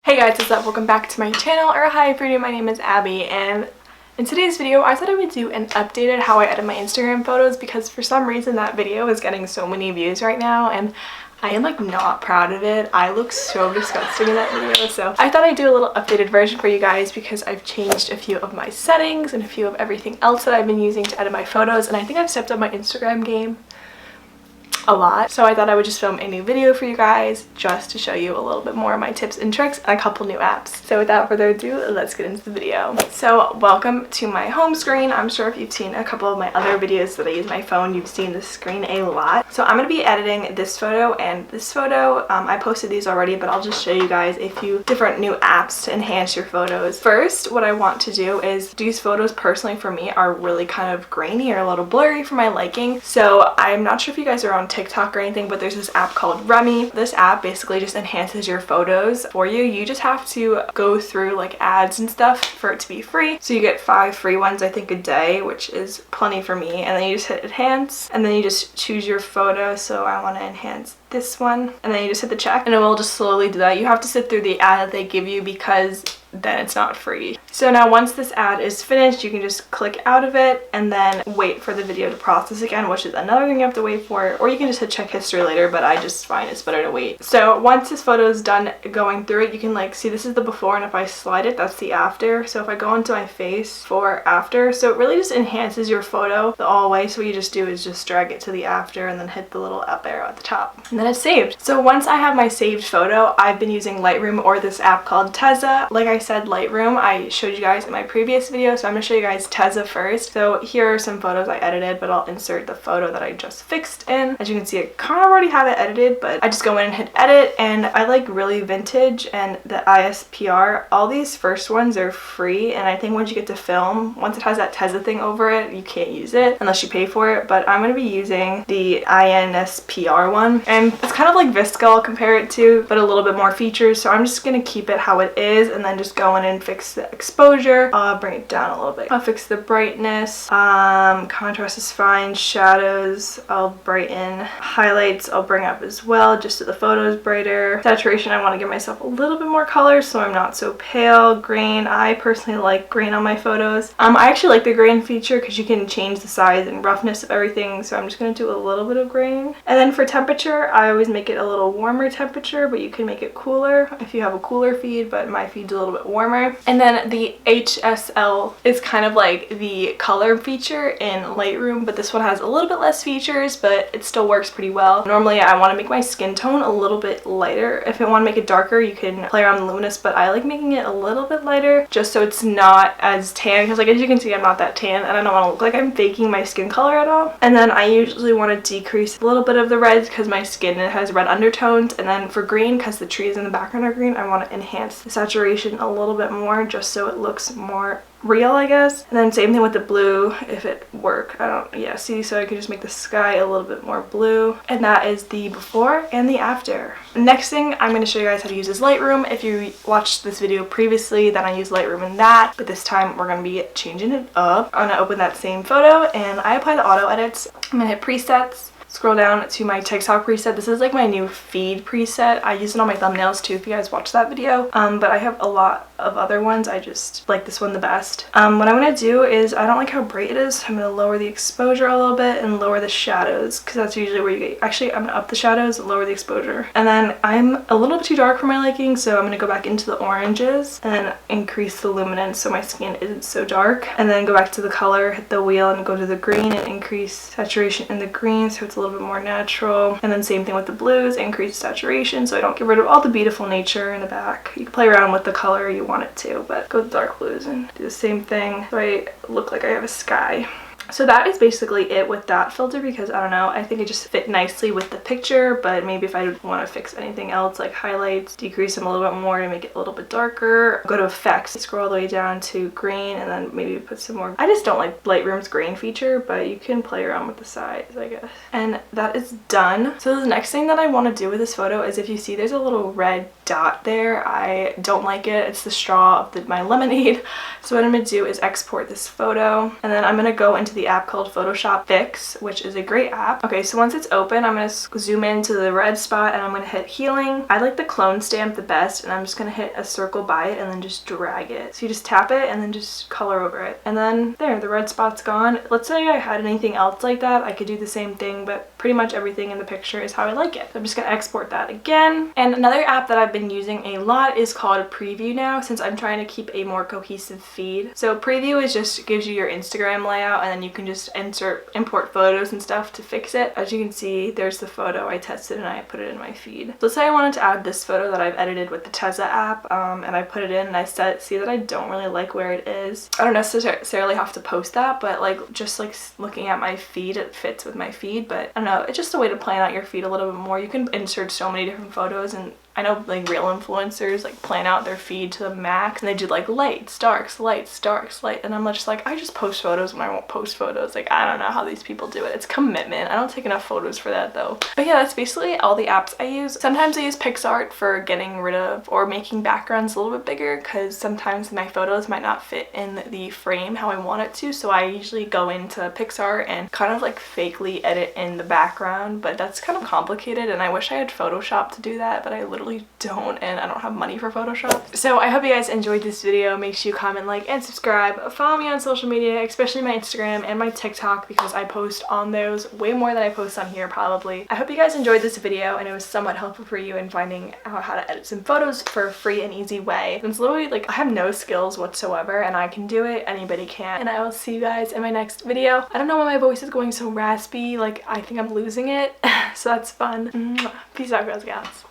Hey guys, what's up? Welcome back to my channel, or hi if you're new, my name is Abby, and in today's video I thought I would do an updated how I edit my Instagram photos because for some reason that video is getting so many views right now and I am like not proud of it. I look so disgusting in that video, so I thought I'd do a little updated version for you guys because I've changed a few of my settings and a few of everything else that I've been using to edit my photos, and I think I've stepped up my Instagram game a lot. So I thought I would just film a new video for you guys just to show you a little bit more of my tips and tricks and a couple new apps. So without further ado, let's get into the video. So welcome to my home screen. I'm sure if you've seen a couple of my other videos that I use my phone, you've seen this screen a lot. So I'm going to be editing this photo and this photo. I posted these already, but I'll just show you guys a few different new apps to enhance your photos. First, what I want to do is these photos personally for me are really kind of grainy or a little blurry for my liking. So I'm not sure if you guys are on TikTok or anything, but there's this app called Rummy. This app basically just enhances your photos for you. You just have to go through like ads and stuff for it to be free. So you get 5 free ones I think a day, which is plenty for me, and then you just hit enhance and then you just choose your photo. So I want to enhance this one, and then you just hit the check and it will just slowly do that. You have to sit through the ad that they give you because then it's not free. So now once this ad is finished, you can just click out of it and then wait for the video to process again, which is another thing you have to wait for, or you can just hit check history later, but I just find it's better to wait. So once this photo is done going through it, you can like see this is the before, and if I slide it, that's the after. So if I go into my face for after, so it really just enhances your photo the all way. So what you just do is just drag it to the after and then hit the little up arrow at the top, and then it's saved. So once I have my saved photo, I've been using Lightroom or this app called Tezza. Like I said, Lightroom I showed you guys in my previous video, so I'm going to show you guys Tezza first. So here are some photos I edited, but I'll insert the photo that I just fixed in. As you can see, I kind of already have it edited, but I just go in and hit edit, and I like really vintage and the ISPR. All these first ones are free, and I think once you get to film, once it has that Tezza thing over it, you can't use it unless you pay for it, but I'm going to be using the INSPR one, and it's kind of like Visca I'll compare it to, but a little bit more features. So I'm just going to keep it how it is and then just go in and fix the exposure. I'll bring it down a little bit. I'll fix the brightness. Contrast is fine. Shadows I'll brighten. Highlights I'll bring up as well just so the photo is brighter. Saturation, I want to give myself a little bit more color so I'm not so pale. Grain, I personally like grain on my photos. I actually like the grain feature because you can change the size and roughness of everything, so I'm just going to do a little bit of grain. And then for temperature, I always make it a little warmer temperature, but you can make it cooler if you have a cooler feed, but my feed's a little bit warmer. And then the HSL is kind of like the color feature in Lightroom, but this one has a little bit less features, but it still works pretty well. Normally I want to make my skin tone a little bit lighter. If I want to make it darker, you can play around with luminous, but I like making it a little bit lighter just so it's not as tan, because like as you can see, I'm not that tan and I don't want to look like I'm faking my skin color at all. And then I usually want to decrease a little bit of the reds because my skin has red undertones, and then for green, because the trees in the background are green, I want to enhance the saturation a little bit more just so it looks more real, I guess. And then same thing with the blue, if it work. See, so I can just make the sky a little bit more blue. And that is the before and the after. Next thing, I'm going to show you guys how to use this Lightroom. If you watched this video previously, then I used Lightroom in that, but this time we're going to be changing it up. I'm going to open that same photo and I apply the auto edits. I'm going to hit presets. Scroll down to my TikTok preset. This is like my new feed preset. I use it on my thumbnails too if you guys watched that video. But I have a lot of other ones. I just like this one the best. What I'm going to do is, I don't like how bright it is. I'm going to lower the exposure a little bit and lower the shadows, because that's usually where you get, actually I'm going to up the shadows and lower the exposure. And then I'm a little bit too dark for my liking, so I'm going to go back into the oranges and then increase the luminance so my skin isn't so dark. And then go back to the color, hit the wheel and go to the green and increase saturation in the green so it's a little bit more natural. And then same thing with the blues, increase saturation so I don't get rid of all the beautiful nature in the back. You can play around with the color you want it to, but go with dark blues and do the same thing so I look like I have a sky. So that is basically it with that filter, because I don't know, I think it just fit nicely with the picture, but maybe if I want to fix anything else like highlights, decrease them a little bit more to make it a little bit darker, go to effects, scroll all the way down to green, and then maybe put some more. I just don't like Lightroom's green feature, but you can play around with the size, I guess. And that is done. So the next thing that I want to do with this photo is, if you see there's a little red dot there. I don't like it. It's the straw of my lemonade. So what I'm going to do is export this photo, and then I'm going to go into the app called FCPx, which is a great app. Okay, so once it's open, I'm going to zoom into the red spot and I'm going to hit healing. I like the clone stamp the best, and I'm just going to hit a circle by it and then just drag it. So you just tap it and then just color over it. And then there, the red spot's gone. Let's say I had anything else like that, I could do the same thing, but pretty much everything in the picture is how I like it. So I'm just going to export that again. And another app that I've been using a lot is called Preview now, since I'm trying to keep a more cohesive feed. So Preview is just gives you your Instagram layout, and then you can just import photos and stuff to fix it. As you can see, there's the photo I tested and I put it in my feed. So let's say I wanted to add this photo that I've edited with the Tezza app, and I put it in and I see that I don't really like where it is. I don't necessarily have to post that, but like just like looking at my feed, it fits with my feed. But I don't know, it's just a way to plan out your feed a little bit more. You can insert so many different photos, and I know like real influencers like plan out their feed to the max, and they do like lights, darks, lights, darks, light, and I'm just like, I just post photos when I won't post photos. Like, I don't know how these people do it. It's commitment. I don't take enough photos for that though. But yeah, that's basically all the apps I use. Sometimes I use PixArt for getting rid of or making backgrounds a little bit bigger, because sometimes my photos might not fit in the frame how I want it to, so I usually go into PixArt and kind of like fakely edit in the background, but that's kind of complicated, and I wish I had Photoshop to do that, but I literally don't, and I don't have money for Photoshop. So I hope you guys enjoyed this video. Make sure you comment, like, and subscribe. Follow me on social media, especially my Instagram and my TikTok, because I post on those way more than I post on here probably. I hope you guys enjoyed this video and it was somewhat helpful for you in finding out how to edit some photos for a free and easy way. It's literally like I have no skills whatsoever and I can do it, anybody can. And I will see you guys in my next video. I don't know why my voice is going so raspy, like I think I'm losing it. So that's fun. Peace out, girls and gals.